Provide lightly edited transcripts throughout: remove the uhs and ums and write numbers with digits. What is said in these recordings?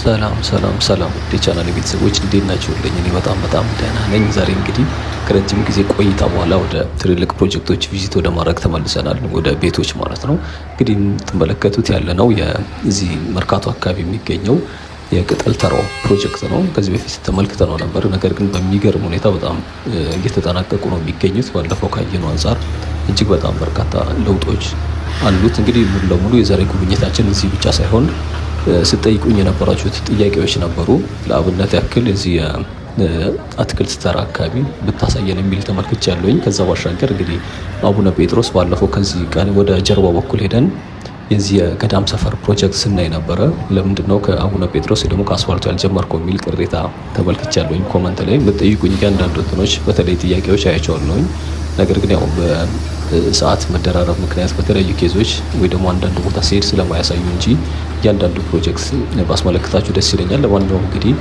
ሰላም ውድ የቻናሌ ቤተሰቦች እንዴት ናችሁልኝ? እኔ በጣም ደህና ነኝ። ዛሬ እንግዲህ ከረጅም ጊዜ ቆይታ በኋላ ወደ ትልልቅ ፕሮጀክቶች ቪዚት ወደ ማድረግ ተመልሰናል፣ ወደ ቤቶች ማለት ነው። እንግዲህ የምትመለከቱት ያለ ነው የዚህ መርካቶ አካባቢ የሚገኘው የቅጠል ተራው ፕሮጀክት ነው። ከዚህ በፊት ተመልክተነው ነበር። ነገር ግን በሚገርም ሁኔታ በጣም እየተጠናቀቁ ነው የሚገኙት። ባለፈው ካየነው አንጻር እጅግ በጣም በርካታ ለውጦች አሉት። እንግዲህ ሙሉ ለሙሉ የዛሬ ጉብኝታችን እዚህ ብቻ ሳይሆን ስጠይቁኝ የነበራችሁት ጥያቄዎች ነበሩ። ለአብነት ያክል እዚህ አትክልት ተራ አካባቢ ብታሳየን የሚል ተመልክቻለሁኝ። ከዛ ባሻገር እንግዲህ አቡነ ጴጥሮስ ባለፈው ከዚህ ቀን ወደ ጀርባ በኩል ሄደን የዚህ የገዳም ሰፈር ፕሮጀክት ስናይ ነበረ። ለምንድን ነው ከአቡነ ጴጥሮስ ደግሞ ከአስፋልቱ ያልጀመርከው የሚል ቅሬታ ተመልክቻለሁኝ። ኮመንት ላይ የምትጠይቁኝ እያንዳንዱ እንትኖች በተለይ ጥያቄዎች አያቸዋለሁኝ። ነገር ግን ያው በሰዓት መደራረብ ምክንያት በተለያዩ ኬዞች ወይ ደግሞ አንዳንድ ቦታ ሲሄድ ስለማያሳዩ እንጂ እያንዳንዱ ፕሮጀክት ባስመለከታችሁ ደስ ይለኛል። ለማንኛውም እንግዲህ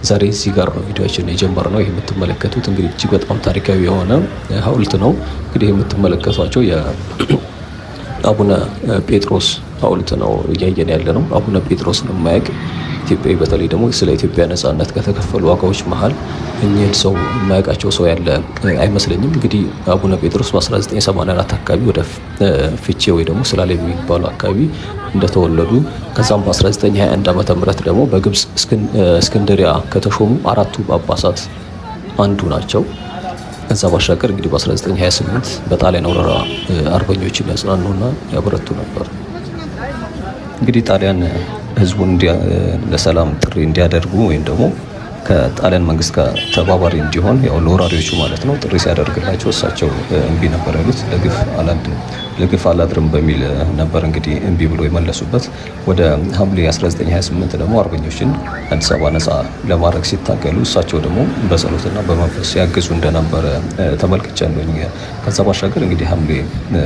ዛሬ እዚህ ጋር ነው ቪዲዮችን የጀመርነው። ይህ የምትመለከቱት እንግዲህ እጅግ በጣም ታሪካዊ የሆነ ሐውልት ነው። እንግዲህ የምትመለከቷቸው የአቡነ ጴጥሮስ ሐውልት ነው እያየን ያለ ነው። አቡነ ጴጥሮስን የማያውቅ ኢትዮጵያዊ በተለይ ደግሞ ስለ ኢትዮጵያ ነጻነት ከተከፈሉ ዋጋዎች መሀል እኚህን ሰው የማያውቃቸው ሰው ያለ አይመስለኝም። እንግዲህ አቡነ ጴጥሮስ በ1984 አካባቢ ወደ ፍቼ ወይ ደግሞ ስላሌ የሚባሉ አካባቢ እንደተወለዱ ከዛም በ1921 ዓመተ ምህረት ደግሞ በግብፅ እስክንድሪያ ከተሾሙ አራቱ ጳጳሳት አንዱ ናቸው። ከዛ ባሻገር እንግዲህ በ1928 በጣሊያን ወረራ አርበኞችን ያጽናኑና ያበረቱ ነበር። እንግዲህ ጣሊያን ህዝቡን ለሰላም ጥሪ እንዲያደርጉ ወይም ደግሞ ከጣሊያን መንግስት ጋር ተባባሪ እንዲሆን ያው ለወራሪዎቹ ማለት ነው ጥሪ ሲያደርግላቸው እሳቸው እምቢ ነበር ያሉት። ለግፍ አላድርም በሚል ነበር እንግዲህ እምቢ ብሎ የመለሱበት። ወደ ሐምሌ 1928 ደግሞ አርበኞችን አዲስ አበባ ነጻ ለማድረግ ሲታገሉ እሳቸው ደግሞ በጸሎትና በመንፈስ ያግዙ እንደነበረ ተመልክቻለሁኝ። ከዛ ባሻገር እንግዲህ ሐምሌ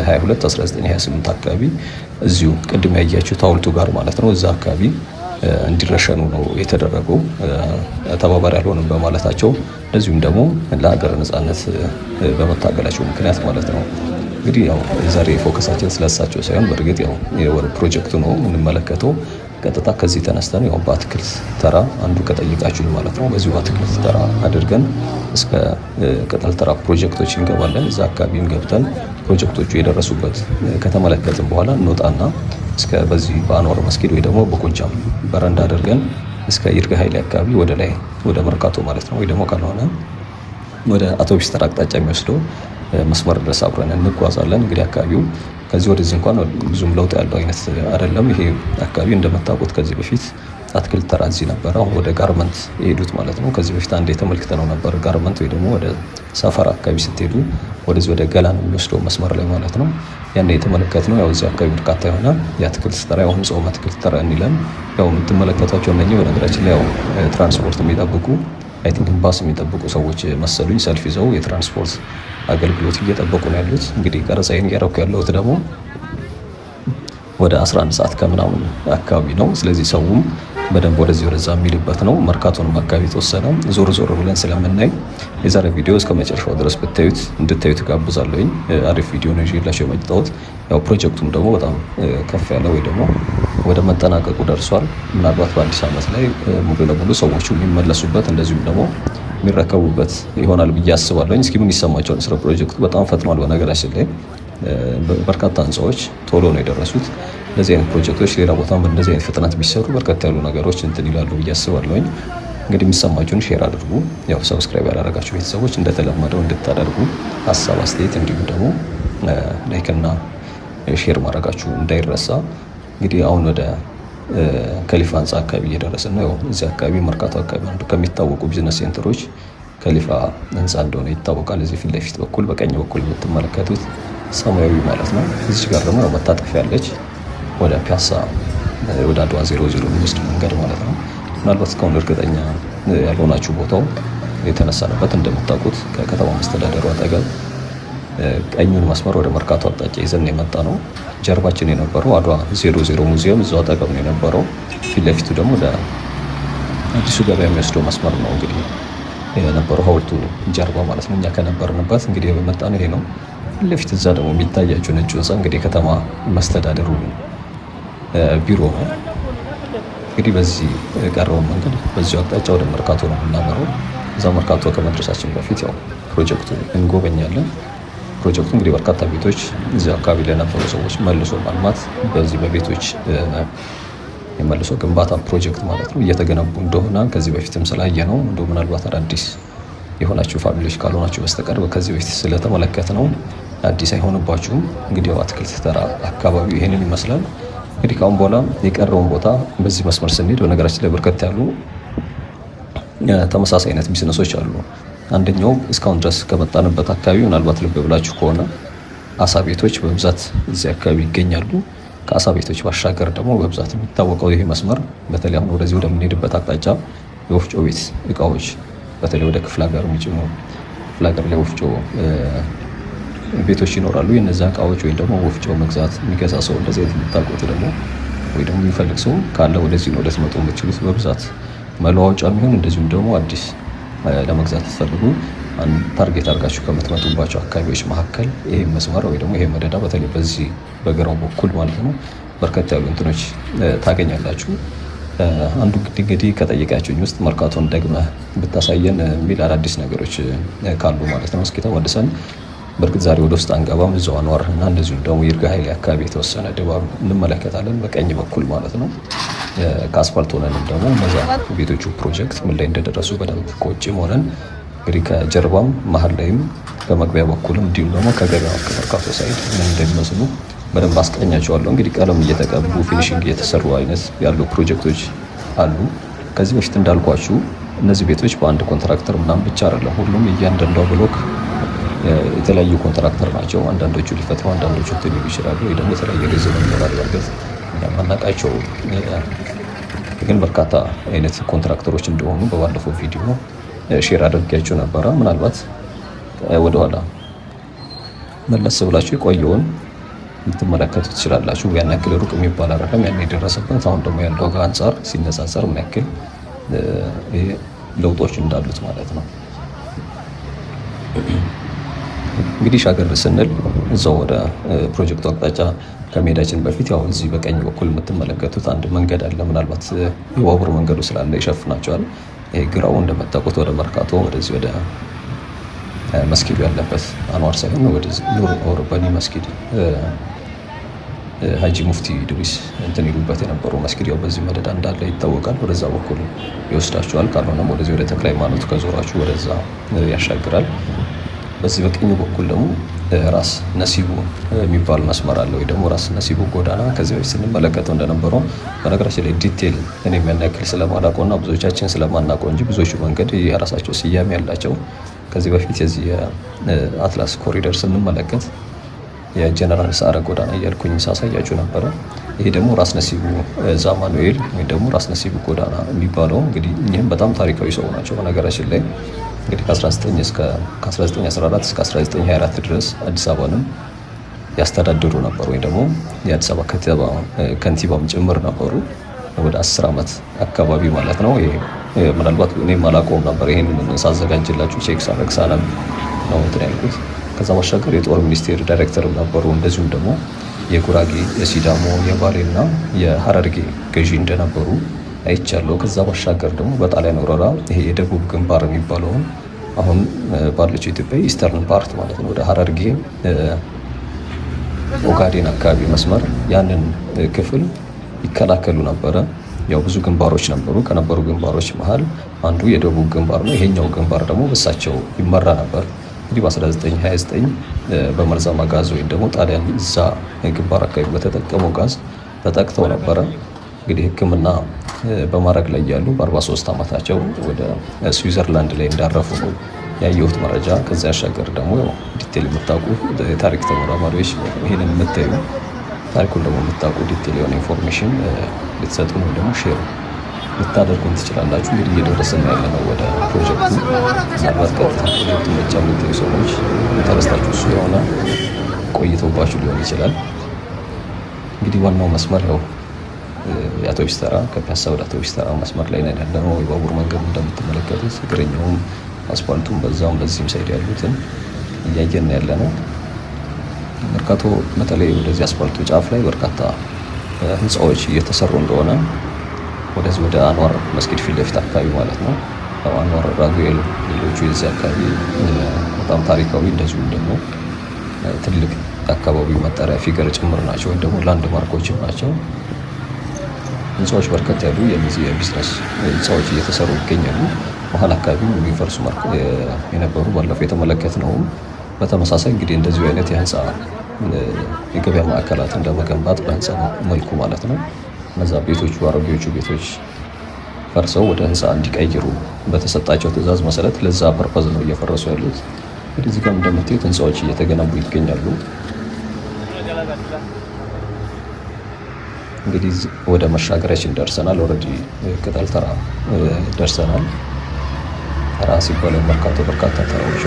22 1928 አካባቢ እዚሁ ቅድም ያያችሁት ሐውልቱ ጋር ማለት ነው እዛ አካባቢ እንዲረሸኑ ነው የተደረገው። ተባባሪ አልሆንም በማለታቸው እንደዚሁም ደግሞ ለሀገር ነጻነት በመታገላቸው ምክንያት ማለት ነው። እንግዲህ ያው የዛሬ ፎከሳችን ስለሳቸው ሳይሆን በእርግጥ ያው የወር ፕሮጀክቱ ነው የምንመለከተው። ቀጥታ ከዚህ ተነስተን ያው በአትክልት ተራ አንዱ ከጠይቃችሁ ማለት ነው በዚሁ በአትክልት ተራ አድርገን እስከ ቅጠል ተራ ፕሮጀክቶች እንገባለን። እዛ አካባቢን ገብተን ፕሮጀክቶቹ የደረሱበት ከተመለከትን በኋላ እንወጣና እስከ በዚህ በአንዋር መስጊድ ወይ ደግሞ በጎጃም በረንዳ አድርገን እስከ ይርጋ ኃይሌ አካባቢ ወደ ላይ ወደ መርካቶ ማለት ነው ወይ ደግሞ ካልሆነ ወደ አውቶቡስ ተራ አቅጣጫ የሚወስደው መስመር ድረስ አብረን እንጓዛለን። እንግዲህ አካባቢው ከዚህ ወደዚህ እንኳን ብዙም ለውጥ ያለው አይነት አይደለም። ይሄ አካባቢ እንደምታውቁት ከዚህ በፊት አትክልት ተራ እዚህ ነበረ። አሁን ወደ ጋርመንት የሄዱት ማለት ነው። ከዚህ በፊት አንዴ ተመልክተነው ነበር። ጋርመንት ወይ ደግሞ ወደ ሰፈራ አካባቢ ስትሄዱ ወደዚህ ወደ ገላን የሚወስደው መስመር ላይ ማለት ነው። ያን የተመለከትነው ያው እዚህ አካባቢ በርካታ የሆነ የአትክልት ተራ ያው ጾም አትክልት ተራ እንይለን ያው የምትመለከቷቸው እነኚህ በነገራችን ላይ ያው ትራንስፖርት የሚጠብቁ አይ ቲንክ ባስ የሚጠብቁ ሰዎች መሰሉኝ። ሰልፍ ይዘው የትራንስፖርት አገልግሎት እየጠበቁ ነው ያሉት። እንግዲህ ቀረጻዬን እያደረኩ ያለሁት ደግሞ ወደ 11 ሰዓት ከምናምን አካባቢ ነው። ስለዚህ ሰውም በደንብ ወደዚህ ወደዛ የሚልበት ነው። መርካቶንም አካባቢ የተወሰነ ዞር ብለን ስለምናይ የዛሬ ቪዲዮ እስከ መጨረሻው ድረስ ብታዩት እንድታዩት ጋብዛለሁኝ። አሪፍ ቪዲዮ ነው ይዤላችሁ የመጣሁት። ያው ፕሮጀክቱም ደግሞ በጣም ከፍ ያለ ወይ ደግሞ ወደ መጠናቀቁ ደርሷል። ምናልባት በአዲስ ዓመት ላይ ሙሉ ለሙሉ ሰዎቹ የሚመለሱበት እንደዚሁም ደግሞ የሚረከቡበት ይሆናል ብዬ አስባለሁኝ። እስኪ ምን ይሰማቸዋል? ስለ ፕሮጀክቱ በጣም ፈጥኗል። በነገራችን ላይ በርካታ ህንፃዎች ቶሎ ነው የደረሱት። እንደዚህ አይነት ፕሮጀክቶች ሌላ ቦታም በእንደዚህ አይነት ፍጥነት ቢሰሩ በርከት ያሉ ነገሮች እንትን ይላሉ ብዬ አስባለሁኝ። እንግዲህ የሚሰማችሁን ሼር አድርጉ። ያው ሰብስክራይብ ያላደረጋችሁ ቤተሰቦች እንደተለመደው እንድታደርጉ ሀሳብ አስተያየት፣ እንዲሁም ደግሞ ላይክና ሼር ማድረጋችሁ እንዳይረሳ። እንግዲህ አሁን ወደ ከሊፋ ህንፃ አካባቢ እየደረስን ነው። ያው እዚህ አካባቢ መርካቶ አካባቢ አንዱ ከሚታወቁ ቢዝነስ ሴንተሮች ከሊፋ ህንፃ እንደሆነ ይታወቃል። እዚህ ፊት ለፊት በኩል በቀኝ በኩል የምትመለከቱት ሰማያዊ ማለት ነው። እዚህ ጋር ደግሞ መታጠፊያ ያለች ወደ ፒያሳ ወደ አድዋ 00 የሚወስድ መንገድ ማለት ነው። ምናልባት እስካሁን እርግጠኛ ያልሆናችሁ ቦታው የተነሳንበት እንደምታውቁት ከከተማ መስተዳደሩ አጠገብ ቀኙን መስመር ወደ መርካቶ አቅጣጫ ይዘን የመጣ ነው። ጀርባችን የነበረው አድዋ 00 ሙዚየም እዛው አጠገብ ነው የነበረው። ፊት ለፊቱ ደግሞ ወደ አዲሱ ገበያ የሚወስደው መስመር ነው እንግዲህ የነበረው ሐውልቱ ጀርባ ማለት ነው። እኛ ከነበርንበት እንግዲህ የመጣ ነው ይሄ ነው። ፊት ለፊት እዛ ደግሞ የሚታያቸው ነጭ ህንፃ እንግዲህ የከተማ መስተዳደሩ ቢሮ ነው። እንግዲህ በዚህ የቀረውን መንገድ በዚሁ አቅጣጫ ወደ መርካቶ ነው የምናመራው። እዛ መርካቶ ከመድረሳችን በፊት ያው ፕሮጀክቱን እንጎበኛለን። ፕሮጀክቱ እንግዲህ በርካታ ቤቶች እዚህ አካባቢ ለነበሩ ሰዎች መልሶ ማልማት በዚህ በቤቶች የመልሶ ግንባታ ፕሮጀክት ማለት ነው እየተገነቡ እንደሆነ ከዚህ በፊትም ስላየ ነው። እንደው ምናልባት አዳዲስ የሆናችሁ ፋሚሊዎች ካልሆናችሁ በስተቀር ከዚህ በፊት ስለተመለከት ነው አዲስ አይሆንባችሁም። እንግዲህ ያው አትክልት ተራ አካባቢ ይሄንን ይመስላል። እንግዲህ ካሁን በኋላ የቀረውን ቦታ በዚህ መስመር ስንሄድ በነገራችን ላይ በርከት ያሉ ተመሳሳይ አይነት ቢዝነሶች አሉ። አንደኛው እስካሁን ድረስ ከመጣንበት አካባቢ ምናልባት ልብ ብላችሁ ከሆነ አሳ ቤቶች በብዛት እዚህ አካባቢ ይገኛሉ። ከአሳ ቤቶች ባሻገር ደግሞ በብዛት የሚታወቀው ይሄ መስመር በተለይ አሁን ወደዚህ ወደምንሄድበት አቅጣጫ የወፍጮ ቤት እቃዎች በተለይ ወደ ክፍለ ሀገር የሚጭኑ ክፍለ ሀገር ላይ ወፍጮ ቤቶች ይኖራሉ። የነዛ እቃዎች ወይም ደግሞ ወፍጮ መግዛት የሚገዛ ሰው እንደዚህ አይነት የምታውቁት ደግሞ ወይ ደግሞ የሚፈልግ ሰው ካለ ወደዚህ ነው ልትመጡ የምትችሉት በብዛት መለዋወጫ የሚሆን እንደዚሁም ደግሞ አዲስ ለመግዛት ትፈልጉ ታርጌት አድርጋችሁ ከምትመጡባቸው አካባቢዎች መካከል ይሄ መስመር ወይ ደግሞ ይሄ መደዳ በተለይ በዚህ በግራው በኩል ማለት ነው በርከት ያሉ እንትኖች ታገኛላችሁ። አንዱ እንግዲህ ከጠየቃችሁኝ ውስጥ መርካቶን ደግመህ ብታሳየን የሚል አዳዲስ ነገሮች ካሉ ማለት ነው እስኪ ተመልሰን በእርግጥ ዛሬ ወደ ውስጥ አንገባም። እዛው አንዋር እና እንደዚሁም ደግሞ ይርጋ ኃይሌ አካባቢ የተወሰነ ድባብ እንመለከታለን በቀኝ በኩል ማለት ነው። ከአስፋልት ሆነንም ደግሞ እነዛ ቤቶቹ ፕሮጀክት ምን ላይ እንደደረሱ በደንብ ከውጭም ሆነን እንግዲህ ከጀርባም መሀል ላይም በመግቢያ በኩልም እንዲሁም ደግሞ ከገበያ ከመርካቶ ሳይድ ምን እንደሚመስሉ በደንብ አስቃኛቸዋለሁ። እንግዲህ ቀለም እየተቀቡ ፊኒሽንግ እየተሰሩ አይነት ያሉ ፕሮጀክቶች አሉ። ከዚህ በፊት እንዳልኳችሁ እነዚህ ቤቶች በአንድ ኮንትራክተር ምናምን ብቻ አይደለም። ሁሉም እያንዳንዷ ብሎክ የተለያዩ ኮንትራክተር ናቸው። አንዳንዶቹ ሊፈጥሩ አንዳንዶቹ ሊሉ ይችላሉ ወይ ደግሞ የተለያየ ሪዝን ይኖራል። በርግጥ የማናውቃቸው ግን በርካታ አይነት ኮንትራክተሮች እንደሆኑ በባለፈው ቪዲዮ ሼር አድርጌያችሁ ነበረ። ምናልባት ወደኋላ መለስ ብላችሁ የቆየውን ልትመለከቱ ትችላላችሁ። ያን ያክል ሩቅ የሚባል አይደለም ያን የደረሰበት። አሁን ደግሞ ያለው ጋር አንጻር ሲነጻጸር ምን ያክል ለውጦች እንዳሉት ማለት ነው። እንግዲህ ሻገር ስንል እዛው ወደ ፕሮጀክቱ አቅጣጫ ከመሄዳችን በፊት ያው እዚህ በቀኝ በኩል የምትመለከቱት አንድ መንገድ አለ። ምናልባት የባቡር መንገዱ ስላለ ይሸፍናቸዋል። ይሄ ግራው እንደመጣቁት ወደ መርካቶ ወደዚህ ወደ መስጊዱ ያለበት አንዋር ሳይሆን ወደ ኑር በኒ መስጊድ ሀጂ ሙፍቲ ድሪስ እንትን ይሉበት የነበረው መስጊድ ያው በዚህ መደዳ እንዳለ ይታወቃል። ወደዛ በኩል ይወስዳቸዋል። ካልሆነም ወደዚህ ወደ ተክለ ሃይማኖት ከዞራችሁ ወደዛ ያሻግራል። በዚህ በቀኝ በኩል ደግሞ ራስ ነሲቡ የሚባል መስመር አለ ወይ ደግሞ ራስ ነሲቡ ጎዳና። ከዚህ በፊት ስንመለከተው እንደነበረው በነገራችን ላይ ዲቴል እኔ የሚያናክል ስለማላውቀውና ብዙዎቻችን ስለማናውቀው እንጂ ብዙዎቹ መንገድ የራሳቸው ስያሜ ያላቸው ከዚህ በፊት የዚህ የአትላስ ኮሪደር ስንመለከት የጀነራል ሰዓረ ጎዳና እያልኩኝ ሳሳያችሁ ነበረ። ይሄ ደግሞ ራስ ነሲቡ ዛማኑኤል ወይ ደግሞ ራስ ነሲቡ ጎዳና የሚባለው እንግዲህ ይህም በጣም ታሪካዊ ሰው ናቸው። በነገራችን ላይ እንግዲህ ከ1914 እስከ 1924 ድረስ አዲስ አበባንም ያስተዳድሩ ነበሩ ወይ ደግሞ የአዲስ አበባ ከንቲባም ጭምር ነበሩ። ወደ 10 ዓመት አካባቢ ማለት ነው። ይሄ ምናልባት እኔም አላውቀውም ነበር። ይሄን ሳዘጋጅላችሁ ቼክ ሳረግ ሳነብ ነው እንትን ያልኩት። ከዛ ባሻገር የጦር ሚኒስቴር ዳይሬክተር ነበሩ። እንደዚሁም ደግሞ የጉራጌ፣ የሲዳሞ፣ የባሌና የሀረርጌ ገዢ እንደነበሩ አይቻለሁ። ከዛ ባሻገር ደግሞ በጣሊያን ወረራ ይሄ የደቡብ ግንባር የሚባለውን አሁን ባለችው ኢትዮጵያ ኢስተርን ፓርት ማለት ነው ወደ ሀረርጌ ኦጋዴን አካባቢ መስመር ያንን ክፍል ይከላከሉ ነበረ። ያው ብዙ ግንባሮች ነበሩ። ከነበሩ ግንባሮች መሀል አንዱ የደቡብ ግንባር ነው። ይሄኛው ግንባር ደግሞ በሳቸው ይመራ ነበር። እንግዲህ በ1929 በመርዛማ ጋዝ ወይም ደግሞ ጣሊያን እዛ ግንባር አካባቢ በተጠቀመው ጋዝ ተጠቅተው ነበረ። እንግዲህ ሕክምና በማድረግ ላይ ያሉ በ43 ዓመታቸው ወደ ስዊዘርላንድ ላይ እንዳረፉ ነው ያየሁት መረጃ። ከዛ ያሻገር ደግሞ ዲቴል የምታውቁ የታሪክ ተመራማሪዎች ይህንን የምታዩ ታሪኩን ደግሞ የምታውቁ ዲቴል የሆነ ኢንፎርሜሽን ልትሰጡ ነው ደግሞ ሼር ልታደርጉን ትችላላችሁ። እንግዲህ እየደረስን ያለ ነው ወደ ፕሮጀክቱ። ምናልባት ቀጥታ ፕሮጀክቱ ብቻ የምታዩ ሰዎች ኢንተረስታችሁ እሱ የሆነ ቆይተውባችሁ ሊሆን ይችላል። እንግዲህ ዋናው መስመር ያው የአውቶቡስ ተራ ከፒያሳ ወደ አውቶቡስ ተራ መስመር ላይ ነው ያለነው። የባቡር መንገዱ እንደምትመለከቱት እግረኛውም አስፋልቱም በዛውም በዚህም ሳይድ ያሉትን እያየን ያለ ነው። መርካቶ በተለይ ወደዚህ አስፋልቱ ጫፍ ላይ በርካታ ህንፃዎች እየተሰሩ እንደሆነ ወደዚህ ወደ አንዋር መስጊድ ፊት ለፊት አካባቢ ማለት ነው። አንዋር ራጉኤል፣ ሌሎቹ የዚህ አካባቢ በጣም ታሪካዊ እንደዚሁም ደግሞ ትልቅ የአካባቢው መጠሪያ ፊገር ጭምር ናቸው፣ ወይም ደግሞ ላንድ ማርኮችም ናቸው። ህንፃዎች በርከት ያሉ የነዚህ የቢዝነስ ህንፃዎች እየተሰሩ ይገኛሉ። መሀል አካባቢ የሚፈርሱ የነበሩ ባለፈው የተመለከትነውም በተመሳሳይ እንግዲህ እንደዚሁ አይነት የህንፃ የገበያ ማዕከላትን ለመገንባት በህንፃ መልኩ ማለት ነው እነዛ ቤቶቹ አሮጌዎቹ ቤቶች ፈርሰው ወደ ህንፃ እንዲቀይሩ በተሰጣቸው ትዕዛዝ መሰረት ለዛ ፐርፐዝ ነው እየፈረሱ ያሉት። እንግዲህ እዚህ ጋር እንደምታዩት ህንፃዎች እየተገነቡ ይገኛሉ። እንግዲህ ወደ መሻገሪያችን ደርሰናል። ኦልሬዲ ቅጠል ተራ ደርሰናል። ተራ ሲባል በርካታ ተራዎች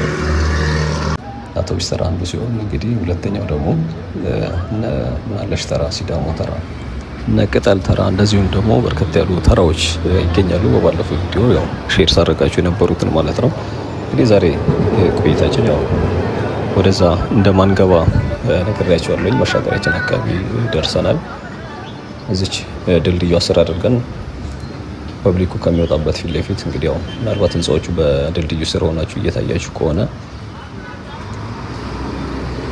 አውቶቡስ ተራ አንዱ ሲሆን እንግዲህ ሁለተኛው ደግሞ ምናለሽ ተራ፣ ሲዳሞ ተራ፣ ቅጠል ተራ እንደዚሁም ደግሞ በርከት ያሉ ተራዎች ይገኛሉ። በባለፈው ቪዲዮ ያው ሼር ሳደርጋችሁ የነበሩትን ማለት ነው። እንግዲህ ዛሬ ቆይታችን ያው ወደዛ እንደማንገባ ነግሬያቸዋለሁ። መሻገሪያችን አካባቢ ደርሰናል። እዚች ድልድዩ ስር አድርገን ፐብሊኩ ከሚወጣበት ፊት ለፊት እንግዲህ ያው ምናልባት ህንፃዎቹ በድልድዩ ስር ሆናችሁ እየታያችሁ ከሆነ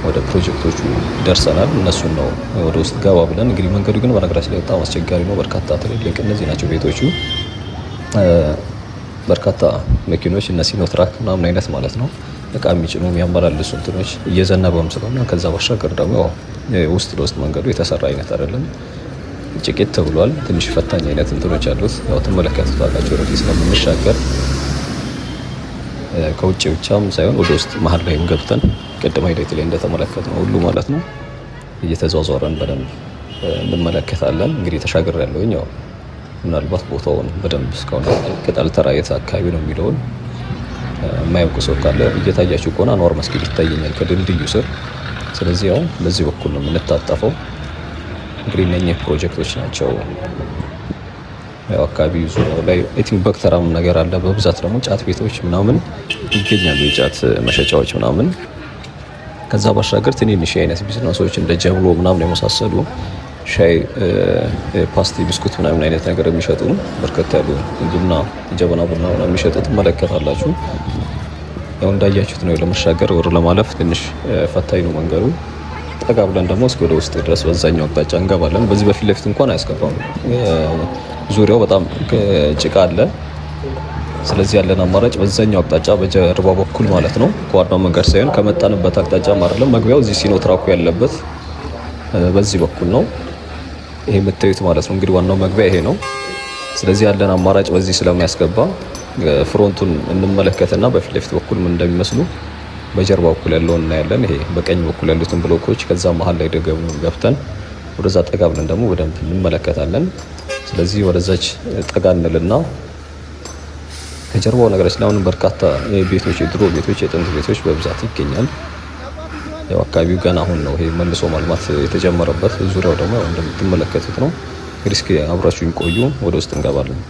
ወደ ፕሮጀክቶቹ ደርሰናል። እነሱን ነው ወደ ውስጥ ገባ ብለን እንግዲህ መንገዱ ግን በነገራችን ላይ በጣም አስቸጋሪ ነው። በርካታ ትልልቅ እነዚህ ናቸው ቤቶቹ፣ በርካታ መኪኖች እነ ሲኖትራክ ምናምን አይነት ማለት ነው እቃ የሚጭኑ የሚያመላልሱ እንትኖች እየዘነበም ስለሆነ ከዛ ባሻገር ደግሞ ውስጥ ለውስጥ መንገዱ የተሰራ አይነት አይደለም፣ ጭቂት ተብሏል። ትንሽ ፈታኝ አይነት እንትኖች አሉት። ያው ትመለከቱታላችሁ ወደፊት ስለምንሻገር ከውጭ ብቻም ሳይሆን ወደ ውስጥ መሀል ላይም ገብተን ቅድም ሂደት ላይ እንደተመለከትነው ሁሉ ማለት ነው እየተዟዟረን በደንብ እንመለከታለን። እንግዲህ ተሻገር ያለውኝ ያው ምናልባት ቦታውን በደንብ እስካሁን ቅጠል ተራ የት አካባቢ ነው የሚለውን የማያውቁ ሰው ካለ እየታያችሁ ከሆነ አንዋር መስጊድ ይታየኛል ከድልድዩ ስር። ስለዚህ ያው በዚህ በኩል ነው የምንታጠፈው። እንግዲህ እነኚህ ፕሮጀክቶች ናቸው። ያው አካባቢ ዙሪያው ላይ ኢቲንግ በክተራም ነገር አለ። በብዛት ደግሞ ጫት ቤቶች ምናምን ይገኛሉ፣ የጫት መሸጫዎች ምናምን። ከዛ ባሻገር ትንንሽ አይነት ቢዝነሶች እንደ ጀብሎ ምናምን የመሳሰሉ ሻይ፣ ፓስቲ፣ ብስኩት ምናምን አይነት ነገር የሚሸጡ በርከት ያሉ ቡና፣ ጀበና ቡና ምናምን የሚሸጡ ትመለከታላችሁ። ያው እንዳያችሁት ነው ለመሻገር ወር ለማለፍ ትንሽ ፈታኝ ነው መንገዱ። ጠጋ ብለን ደግሞ እስከ ወደ ውስጥ ድረስ በዛኛው አቅጣጫ እንገባለን። በዚህ በፊት ለፊት እንኳን አያስገባም፣ ዙሪያው በጣም ጭቃ አለ። ስለዚህ ያለን አማራጭ በዛኛው አቅጣጫ በጀርባ በኩል ማለት ነው ከዋናው መንገድ ሳይሆን ከመጣንበት አቅጣጫ አይደለም። መግቢያው እዚህ ሲኖትራኩ ያለበት በዚህ በኩል ነው። ይሄ የምታዩት ማለት ነው እንግዲህ ዋናው መግቢያ ይሄ ነው። ስለዚህ ያለን አማራጭ በዚህ ስለሚያስገባ ፍሮንቱን እንመለከትና በፊት ለፊት በኩል ምን እንደሚመስሉ በጀርባ በኩል ያለውን እናያለን። ይሄ በቀኝ በኩል ያሉትን ብሎኮች፣ ከዛ መሀል ላይ ደግሞ ገብተን ወደዛ ጠጋ ብለን ደግሞ በደንብ እንመለከታለን። ስለዚህ ወደዛች ጠጋ እንልና ከጀርባው ነገራችን ላይ አሁን በርካታ ቤቶች፣ የድሮ ቤቶች፣ የጥንት ቤቶች በብዛት ይገኛል። ያው አካባቢው ገና አሁን ነው ይሄ መልሶ ማልማት የተጀመረበት። ዙሪያው ደግሞ እንደምትመለከቱት ነው። እንግዲህ እስኪ አብራችሁኝ ቆዩ፣ ወደ ውስጥ እንገባለን።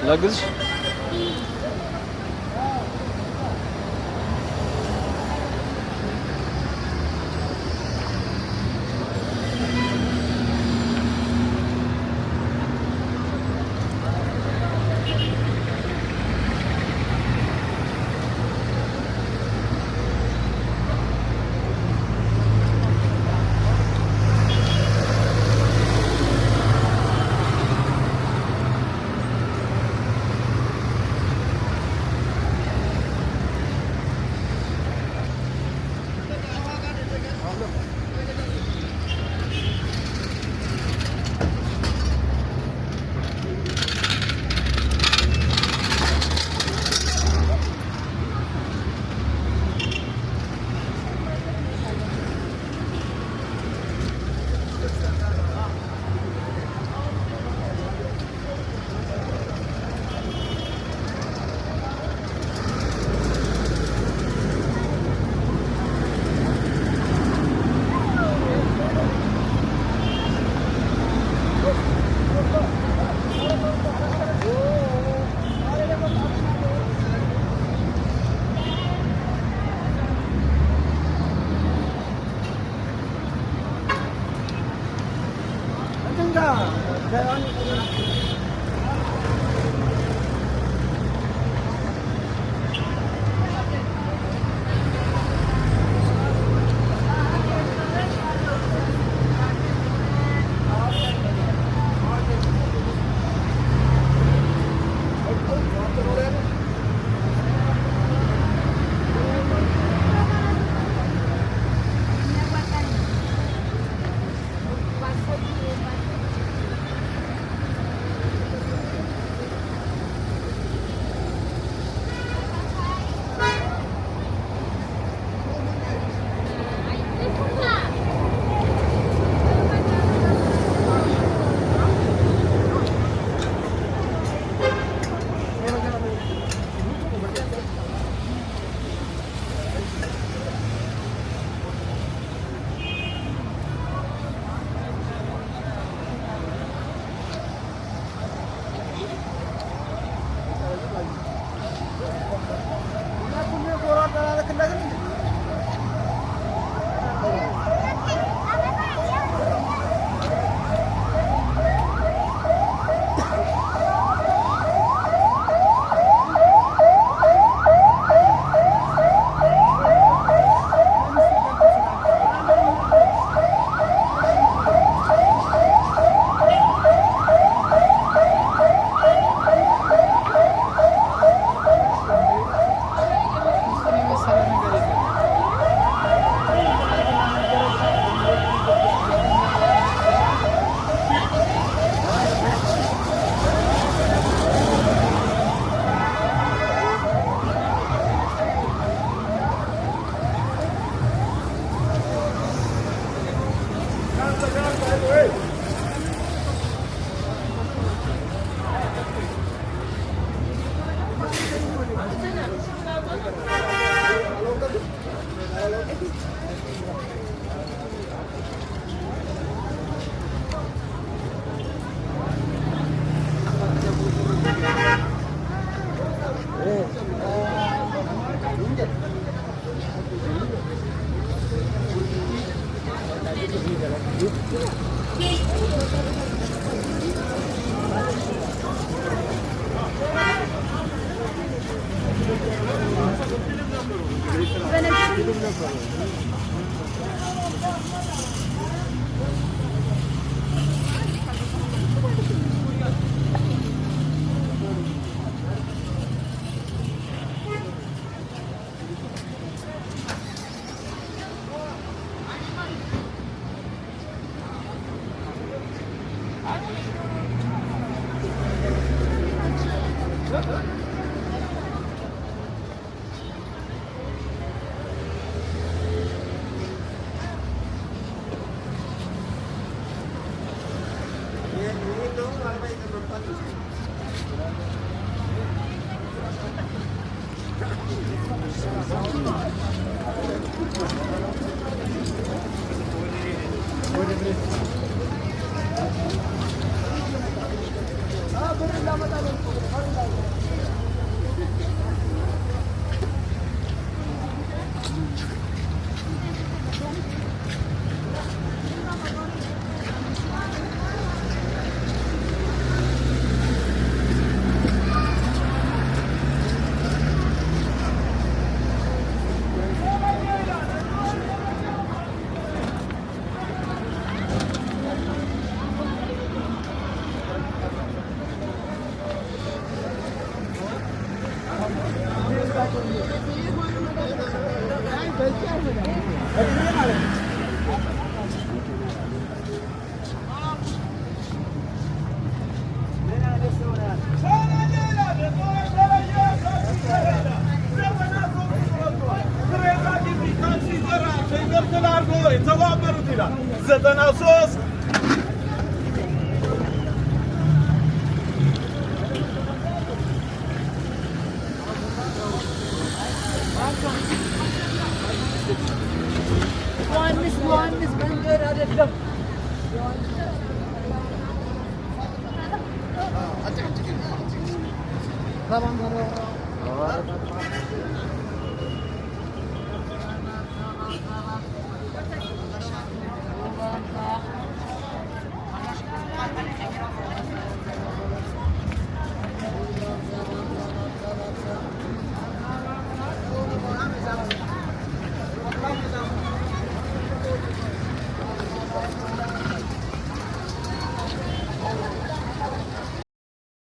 ላግዝሽ? ዮሐንስ መንገድ አይደለም።